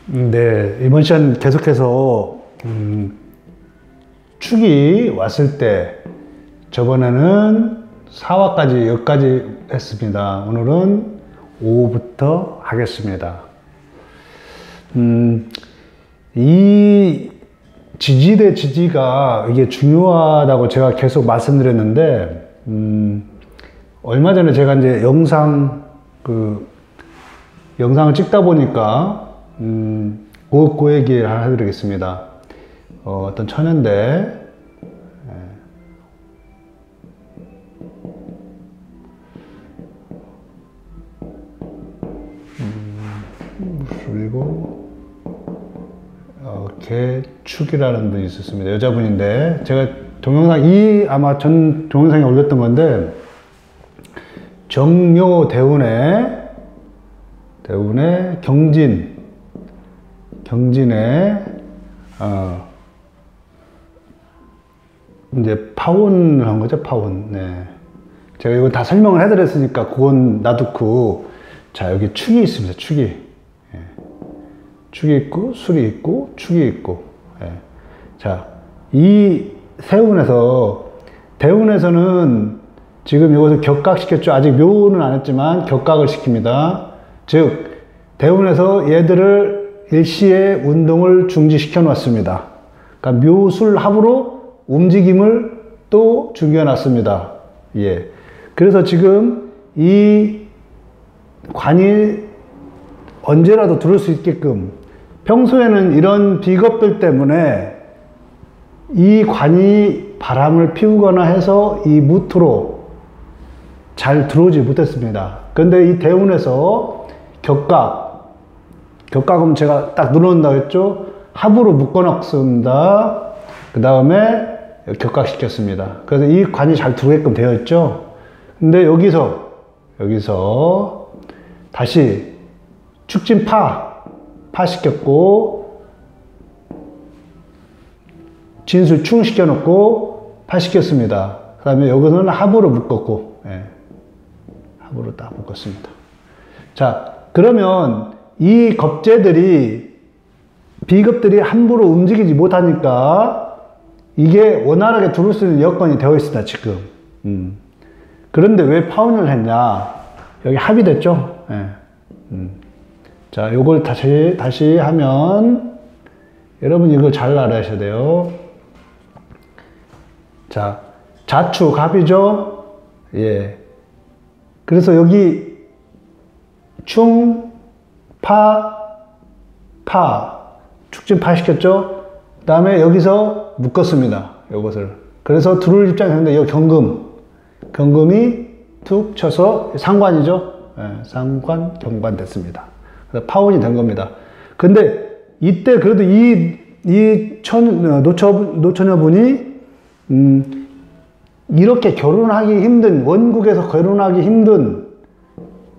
네, 이번 시간 계속해서 축이 왔을 때 저번에는 4화까지 여기까지 했습니다. 오늘은 5부터 하겠습니다. 이 지지 대 지지가 이게 중요하다고 제가 계속 말씀드렸는데 얼마 전에 제가 이제 영상을 찍다 보니까 그 얘기를 하나 해드리겠습니다. 어떤 처녀인데 그리고 개축이라는 분이 있었습니다. 여자분인데 제가 동영상 아마 전 동영상에 올렸던 건데 정묘 대운의 경진에 이제 파혼을 한 거죠. 파혼. 네. 제가 이거 다 설명을 해드렸으니까 그건 놔두고, 자, 여기 축이 있습니다. 축이. 예. 축이 있고 술이 있고 축이 있고. 예. 자, 이 대운에서는 지금 이것을 격각시켰죠. 아직 묘는 안 했지만 격각을 시킵니다. 즉 대운에서 얘들을 일시에 운동을 중지시켜 놨습니다. 그러니까 묘술 합으로 움직임을 또 중지해 놨습니다. 예. 그래서 지금 이 관이 언제라도 들어올 수 있게끔, 평소에는 이런 비겁들 때문에 이 관이 바람을 피우거나 해서 이 무토로 잘 들어오지 못했습니다. 그런데 이 대운에서 격각은 제가 딱 눌러놓는다고 했죠. 합으로 묶어놨습니다. 그 다음에 격각시켰습니다. 그래서 이 관이 잘 들어오게끔 되어 있죠. 근데 여기서 다시 축진 파 시켰고, 진술 충 시켜놓고 파 시켰습니다. 그 다음에 여기서는 합으로 묶었고, 예. 합으로 딱 묶었습니다. 자, 그러면 이 비겁들이 함부로 움직이지 못하니까 이게 원활하게 들어올 수 있는 여건이 되어 있습니다, 지금. 그런데 왜 파혼을 했냐? 여기 합이 됐죠? 예. 자, 요걸 다시 하면, 여러분 이걸 잘 알아야 돼요. 자, 자축 합이죠? 예. 그래서 여기 충, 축진 파 시켰죠? 그 다음에 여기서 묶었습니다. 요것을. 그래서 들어올 입장이 됐는데, 여기 경금이 툭 쳐서 상관이죠? 예, 상관, 경관 됐습니다. 그래서 파혼이 된 겁니다. 근데 이때 그래도 노처녀분이, 이렇게 원국에서 결혼하기 힘든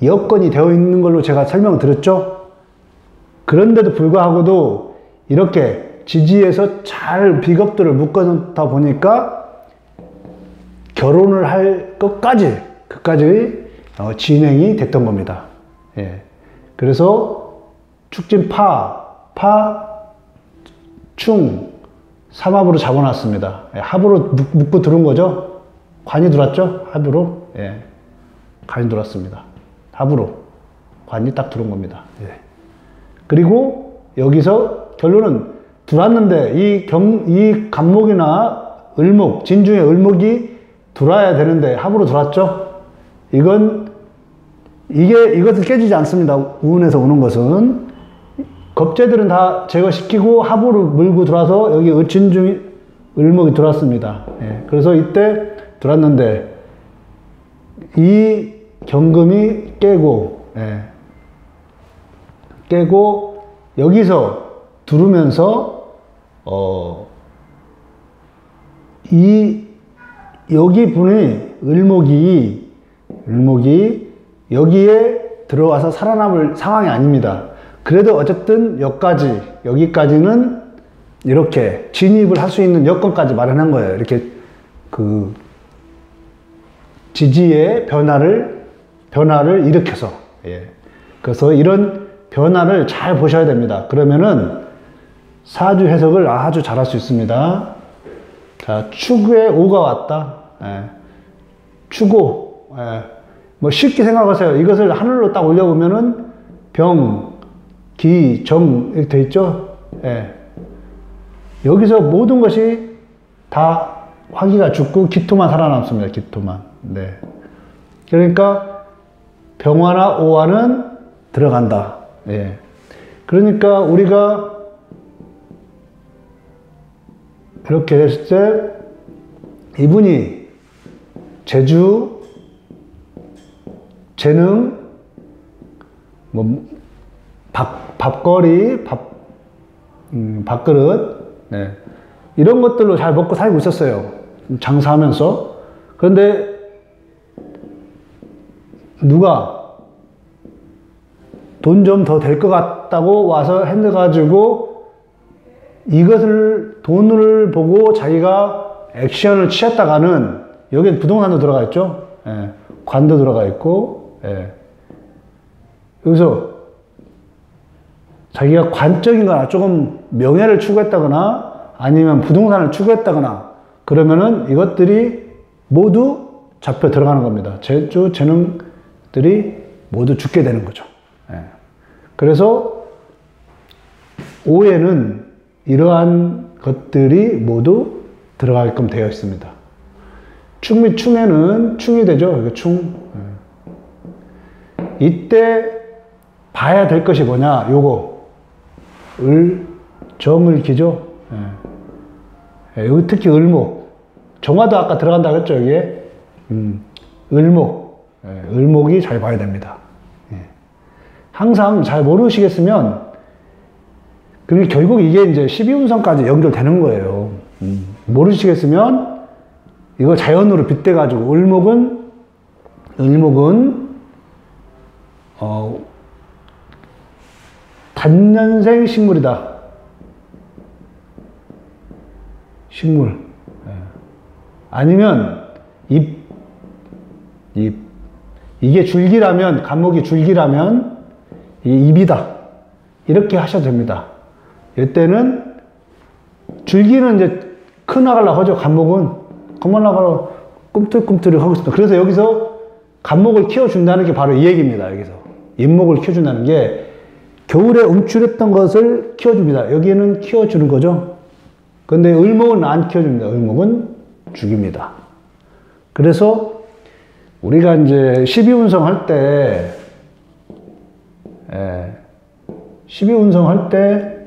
여건이 되어 있는 걸로 제가 설명을 드렸죠? 그런데도 불구하고도 이렇게 지지해서 잘 비겁들을 묶어놓다 보니까 결혼을 할 끝까지 진행이 됐던 겁니다. 예. 그래서 축진 충, 삼합으로 잡아놨습니다. 예, 합으로 묶고 들어온 거죠? 관이 들어왔죠? 합으로. 예. 관이 들어왔습니다. 합으로. 관이 딱 들어온 겁니다. 예. 그리고 여기서 결론은 들어왔는데 이 간목이나 을목, 진중의 을목이 들어와야 되는데 합으로 들어왔죠? 이것을 깨지지 않습니다. 운에서 오는 것은. 겁재들은 다 제거시키고 합으로 물고 들어와서 여기 진중의 을목이 들어왔습니다. 예. 그래서 이때 들어왔는데 이 경금이 깨고 여기서 두르면서 여기 분이 을목이 여기에 들어와서 살아남을 상황이 아닙니다. 그래도 어쨌든 여기까지는 이렇게 진입을 할 수 있는 여건까지 마련한 거예요. 이렇게 지지의 변화를 일으켜서. 예. 그래서 이런 변화를 잘 보셔야 됩니다. 그러면은 사주 해석을 아주 잘할 수 있습니다. 자, 축에 오가 왔다. 예. 축오. 예. 뭐 쉽게 생각하세요. 이것을 하늘로 딱 올려보면은 병, 기, 정 이렇게 돼 있죠. 예. 여기서 모든 것이 다 화기가 죽고 기토만 살아남습니다. 기토만. 네. 그러니까 병화나 오화는 들어간다. 예. 그러니까 우리가 이렇게 됐을 때 이분이 재주, 재능, 뭐 밥거리, 밥그릇, 네. 이런 것들로 잘 먹고 살고 있었어요. 장사하면서. 그런데 누가 돈 좀 더 될 것 같다고 와서 해가지고 이것을 돈을 보고 자기가 액션을 취했다가는 여기엔 부동산도 들어가 있죠. 예. 관도 들어가 있고, 예. 여기서 자기가 관적인 거나 조금 명예를 추구했다거나 아니면 부동산을 추구했다거나 그러면은 이것들이 모두 잡혀 들어가는 겁니다. 재주, 재능들이 모두 죽게 되는 거죠. 예. 그래서 오해는 이러한 것들이 모두 들어가게끔 되어 있습니다. 충 및 충에는 충이 되죠. 충. 이때 봐야 될 것이 뭐냐? 요거. 정을기죠. 여기 특히 을목. 정화도 아까 들어간다고 했죠, 여기에. 을목. 을목이 잘 봐야 됩니다. 항상 잘 모르시겠으면, 그리고 결국 이게 이제 12운성까지 연결되는 거예요. 모르시겠으면, 이거 자연으로 빗대가지고, 을목은, 단년생 식물이다. 식물. 아니면, 잎. 이게 줄기라면, 간목이 줄기라면, 이 잎이다. 이렇게 하셔도 됩니다. 이때는, 줄기는 이제 커나가려고 하죠. 간목은. 커나가려고 꿈틀꿈틀 하고 있습니다. 그래서 여기서 간목을 키워준다는 게 바로 이 얘기입니다. 여기서. 잎목을 키워준다는 게, 겨울에 움츠렸던 것을 키워줍니다. 여기는 키워주는 거죠. 근데 을목은 안 키워줍니다. 을목은 죽입니다. 그래서 우리가 이제 12운성 할 때, 12운성 할 때,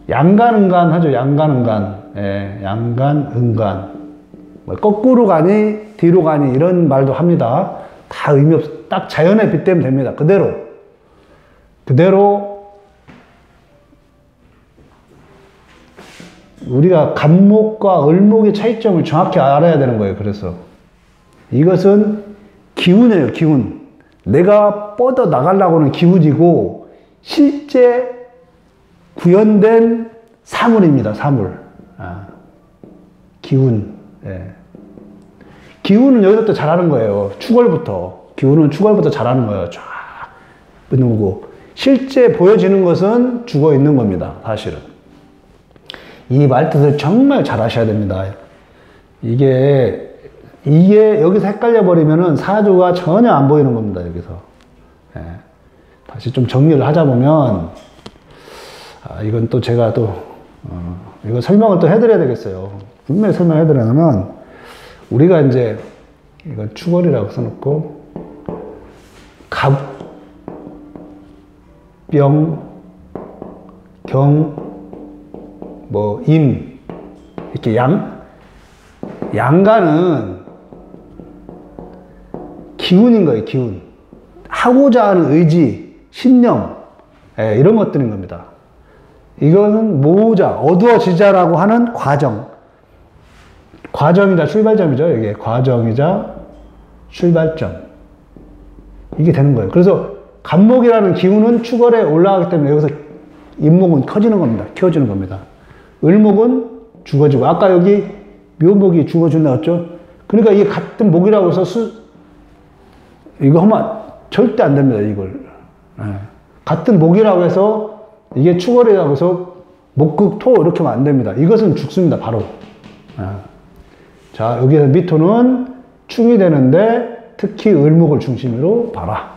양간응간 하죠. 양간응간. 양간응간. 뭐 거꾸로 가니, 뒤로 가니, 이런 말도 합니다. 다 의미 없어. 딱 자연에 빗대면 됩니다. 그대로. 우리가 간목과 을목의 차이점을 정확히 알아야 되는 거예요. 그래서 이것은 기운이에요. 기운. 내가 뻗어 나가려고 하는 기운이고 실제 구현된 사물입니다. 사물. 기운. 기운은 여기서부터 잘하는 거예요. 축월부터. 기운은 축월부터 잘하는 거예요. 쫙 있는 거고 실제 보여지는 것은 죽어 있는 겁니다. 사실은. 이 말뜻을 정말 잘 하셔야 됩니다. 이게 여기서 헷갈려 버리면은 사주가 전혀 안 보이는 겁니다. 여기서. 다시 좀 정리를 하자 보면, 이건 또 제가 이거 설명을 또 해드려야 되겠어요. 분명히 설명해 드리려면, 우리가 이제, 이건 축월이라고 써놓고, 병, 경, 임, 이렇게 양간은 기운인 거예요, 기운. 하고자 하는 의지, 신념, 이런 것들인 겁니다. 이거는 모으자, 어두워지자라고 하는 과정. 과정이자 출발점이죠, 이게. 과정이자 출발점. 이게 되는 거예요. 그래서 간목이라는 기운은 축월에 올라가기 때문에 여기서 임목은 커지는 겁니다. 키워지는 겁니다. 을목은 죽어지고, 아까 여기 묘목이 죽어준다 했죠? 그러니까 이게 같은 목이라고 해서 이거 하면 절대 안 됩니다, 이걸. 같은 목이라고 해서 이게 축월이라고 해서 목극토 이렇게 하면 안 됩니다. 이것은 죽습니다. 바로. 자, 여기서 미토는 충이 되는데 특히 을목을 중심으로 봐라.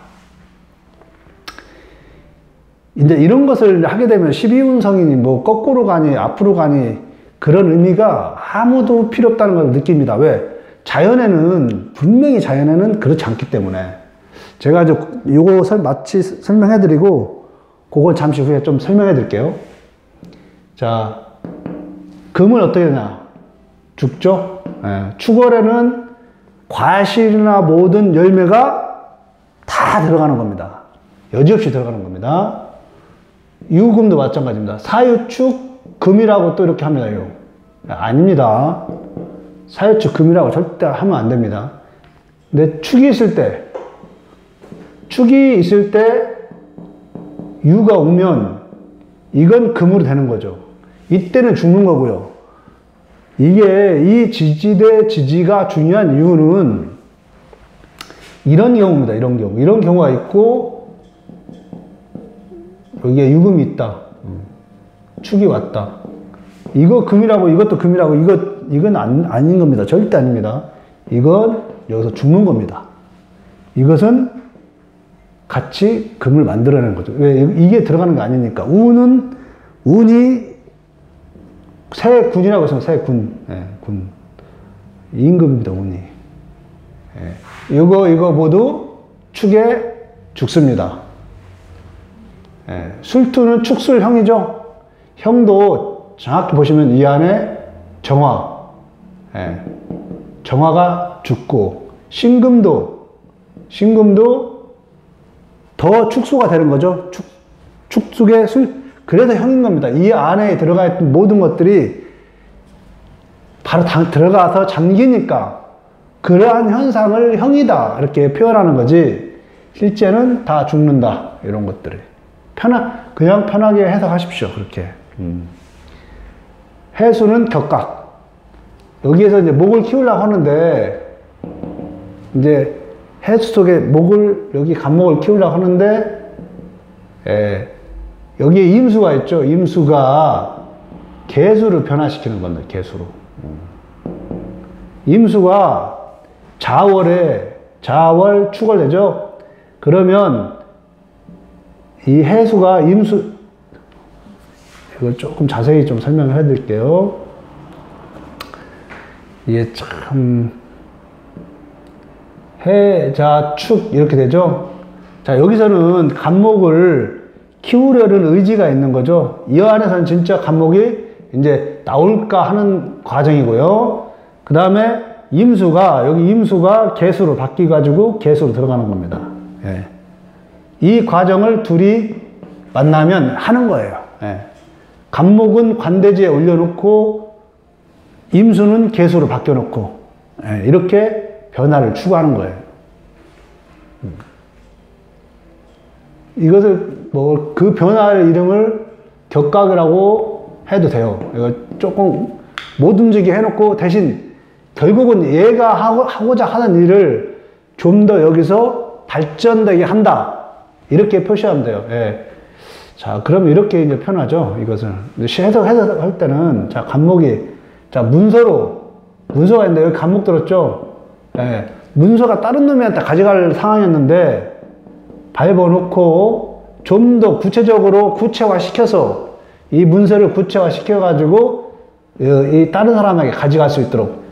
이제 이런 것을 하게 되면 12운성이니 뭐 거꾸로 가니 앞으로 가니 그런 의미가 아무도 필요 없다는 걸 느낍니다. 왜? 자연에는 분명히 자연에는 그렇지 않기 때문에 제가 이제 요거 마치 설명해 드리고 그걸 잠시 후에 좀 설명해 드릴게요. 자, 금은 어떻게 되냐? 죽죠? 예, 축월에는 과실이나 모든 열매가 다 들어가는 겁니다. 여지없이 들어가는 겁니다. 유금도 마찬가지입니다. 사유축 금이라고 또 이렇게 합니다. 이거. 아닙니다. 사유축 금이라고 절대 하면 안 됩니다. 근데 축이 있을 때 유가 오면 이건 금으로 되는 거죠. 이때는 죽는 거고요. 이게 이 지지 대 지지가 중요한 이유는 이런 경우입니다. 이런 경우. 이런 경우가 있고 여기에 유금이 있다. 축이 왔다. 이거 금이라고 이것도 금이라고 이건 아닌 겁니다. 절대 아닙니다. 이건 여기서 죽는 겁니다. 이것은 같이 금을 만들어내는 거죠. 왜? 이게 들어가는 게 아니니까. 운이 새군이라고 해서 새군. 예, 군. 임금입니다, 운이. 예. 이거 모두 축에 죽습니다. 예. 술투는 축술형이죠. 형도 정확히 보시면 이 안에 정화. 예. 정화가 죽고, 신금도 더 축소가 되는 거죠. 축속의 그래서 형인 겁니다. 이 안에 들어가 있던 모든 것들이 바로 들어가서 잠기니까 그러한 현상을 형이다 이렇게 표현하는 거지 실제는 다 죽는다 이런 것들을 그냥 편하게 해석하십시오. 그렇게 해수는 격각 여기에서 이제 목을 키우려고 하는데 이제 해수 속에 여기 간목을 키우려고 하는데 여기에 임수가 있죠. 임수가 개수를 변화시키는 겁니다. 개수로. 임수가 자월 축월되죠. 그러면 이 해수가 이걸 조금 자세히 좀 설명을 해드릴게요. 이게 참 해자축 이렇게 되죠. 자, 여기서는 간목을 키우려는 의지가 있는 거죠. 이 안에서는 진짜 간목이 이제 나올까 하는 과정이고요. 그 다음에 여기 임수가 개수로 바뀌어가지고 개수로 들어가는 겁니다. 예. 이 과정을 둘이 만나면 하는 거예요. 예. 간목은 관대지에 올려놓고 임수는 개수로 바뀌어놓고 예. 이렇게 변화를 추구하는 거예요. 이것을 그 변화의 이름을 격각이라고 해도 돼요. 이거 조금 못 움직이게 해놓고 대신 결국은 얘가 하고자 하는 일을 좀 더 여기서 발전되게 한다. 이렇게 표시하면 돼요. 예. 자, 그럼 이렇게 이제 표현하죠. 이것을. 해석할 때는, 자, 간목이, 자, 문서가 있는데 여기 간목 들었죠? 예. 문서가 다른 놈한테 가져갈 상황이었는데, 밟아놓고 좀 더 구체적으로 구체화시켜서 이 문서를 구체화시켜가지고 이 다른 사람에게 가져갈 수 있도록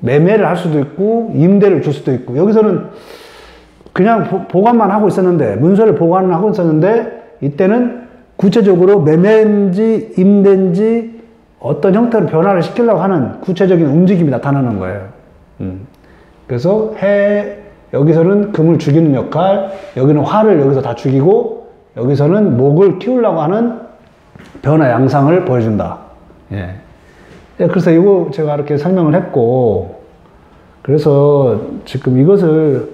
매매를 할 수도 있고 임대를 줄 수도 있고 여기서는 그냥 보관만 하고 있었는데 문서를 보관을 하고 있었는데 이때는 구체적으로 매매인지 임대인지 어떤 형태로 변화를 시키려고 하는 구체적인 움직임이 나타나는 거예요. 그래서 여기서는 금을 죽이는 역할, 여기는 화를 여기서 다 죽이고 여기서는 목을 키우려고 하는 변화 양상을 보여준다. 예. 그래서 이거 제가 이렇게 설명을 했고 그래서 지금 이것을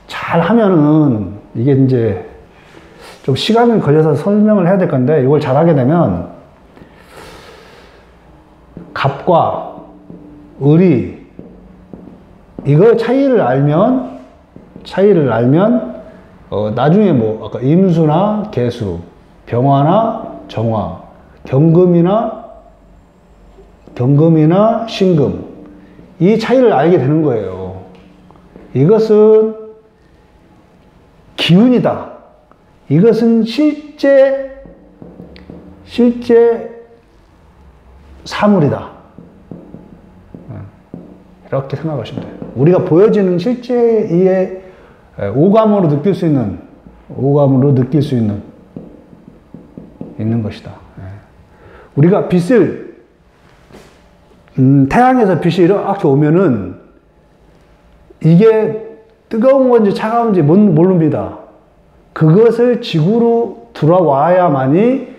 잘 하면은 이게 이제 좀 시간이 걸려서 설명을 해야 될 건데 이걸 잘 하게 되면 갑과 을이 이거 차이를 알면 나중에 뭐 아까 임수나 개수, 병화나 정화, 경금이나 신금, 이 차이를 알게 되는 거예요. 이것은 기운이다. 이것은 실제 사물이다. 이렇게 생각하시면 돼요. 우리가 보여지는 실제의 오감으로 느낄 수 있는 있는 것이다. 우리가 빛을 태양에서 빛이 이렇게 오면은 이게 뜨거운 건지 차가운지 모릅니다. 그것을 지구로 들어와야만이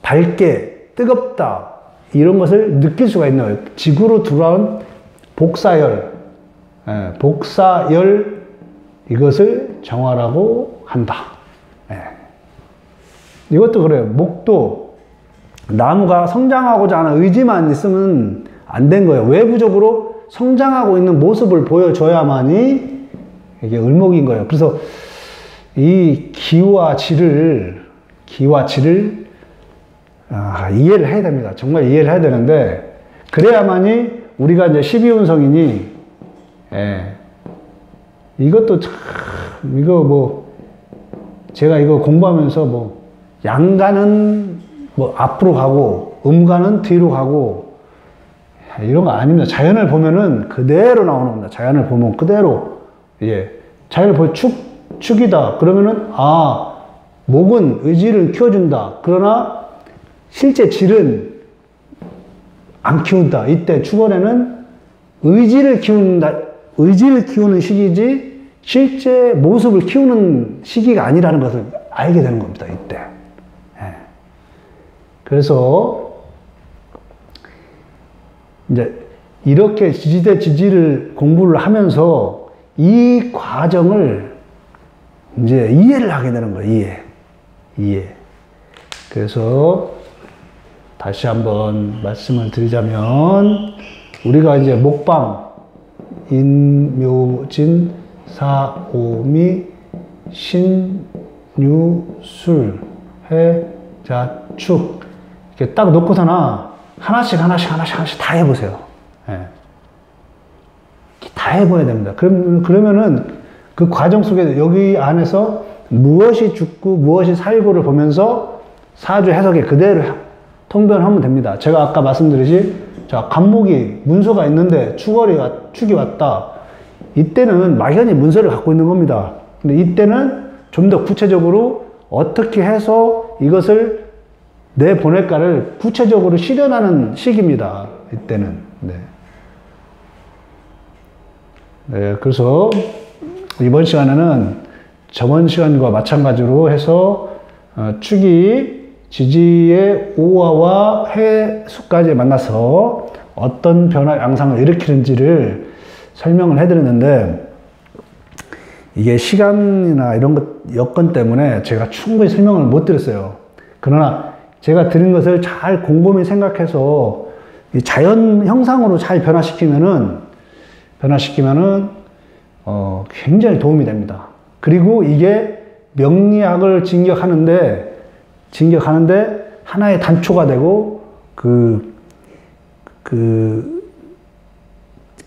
밝게 뜨겁다 이런 것을 느낄 수가 있는 거예요. 지구로 들어온 복사열 이것을 정화라고 한다. 이것도 그래요. 목도 나무가 성장하고자 하는 의지만 있으면 안 된 거예요. 외부적으로 성장하고 있는 모습을 보여줘야만이 이게 을목인 거예요. 그래서 이 기와 지를 이해를 해야 됩니다. 정말 이해를 해야 되는데, 그래야만이 우리가 이제 12운성이니, 이것도 참, 이거 뭐, 제가 이거 공부하면서 뭐, 양가는 뭐 앞으로 가고, 음가는 뒤로 가고, 이런 거 아닙니다. 자연을 보면은 그대로 나오는 겁니다. 자연을 보면 그대로, 자연을 보면 축이다. 그러면은, 목은 의지를 키워준다. 그러나, 실제 질은 안 키운다. 이때 축월에는 의지를 키우는 시기지 실제 모습을 키우는 시기가 아니라는 것을 알게 되는 겁니다. 이때. 그래서 이제 이렇게 지지대 지지를 공부를 하면서 이 과정을 이제 이해를 하게 되는 거예요. 이해. 그래서 다시 한번 말씀을 드리자면, 우리가 이제 목방, 인묘진, 사오미, 신유술, 해자축 이렇게 딱 놓고서나 하나씩 다 해보세요. 다 해봐야 됩니다. 그러면은 그 과정 속에 여기 안에서 무엇이 죽고 무엇이 살고를 보면서 사주 해석에 그대로 통변하면 됩니다. 제가 아까 말씀드리지, 자, 간목이 문서가 있는데 축이 왔다. 이때는 막연히 문서를 갖고 있는 겁니다. 근데 이때는 좀 더 구체적으로 어떻게 해서 이것을 내보낼까를 구체적으로 실현하는 시기입니다. 이때는. 그래서 이번 시간에는 저번 시간과 마찬가지로 해서 축이 지지의 오화와 해수까지 만나서 어떤 변화 양상을 일으키는지를 설명을 해드렸는데, 이게 시간이나 이런 것 여건 때문에 제가 충분히 설명을 못 드렸어요. 그러나 제가 드린 것을 잘 곰곰이 생각해서 이 자연 형상으로 잘 변화시키면은 굉장히 도움이 됩니다. 그리고 이게 명리학을 진격하는데 하나의 단초가 되고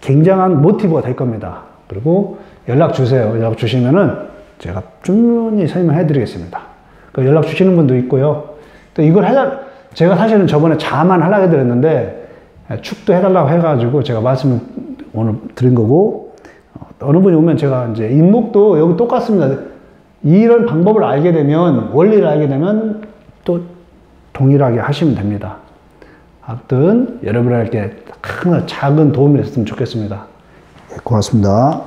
굉장한 모티브가 될 겁니다. 그리고 연락 주세요. 연락 주시면은 제가 충분히 설명해 드리겠습니다. 연락 주시는 분도 있고요. 또 이걸 제가 사실은 저번에 자만 하려고 해드렸는데 축도 해달라고 해가지고 제가 말씀을 오늘 드린 거고, 어느 분이 오면 제가 이제 인목도 여기 똑같습니다. 이런 방법을 알게 되면, 원리를 알게 되면 또 동일하게 하시면 됩니다. 아무튼 여러분에게 항상 작은 도움이 됐으면 좋겠습니다. 고맙습니다.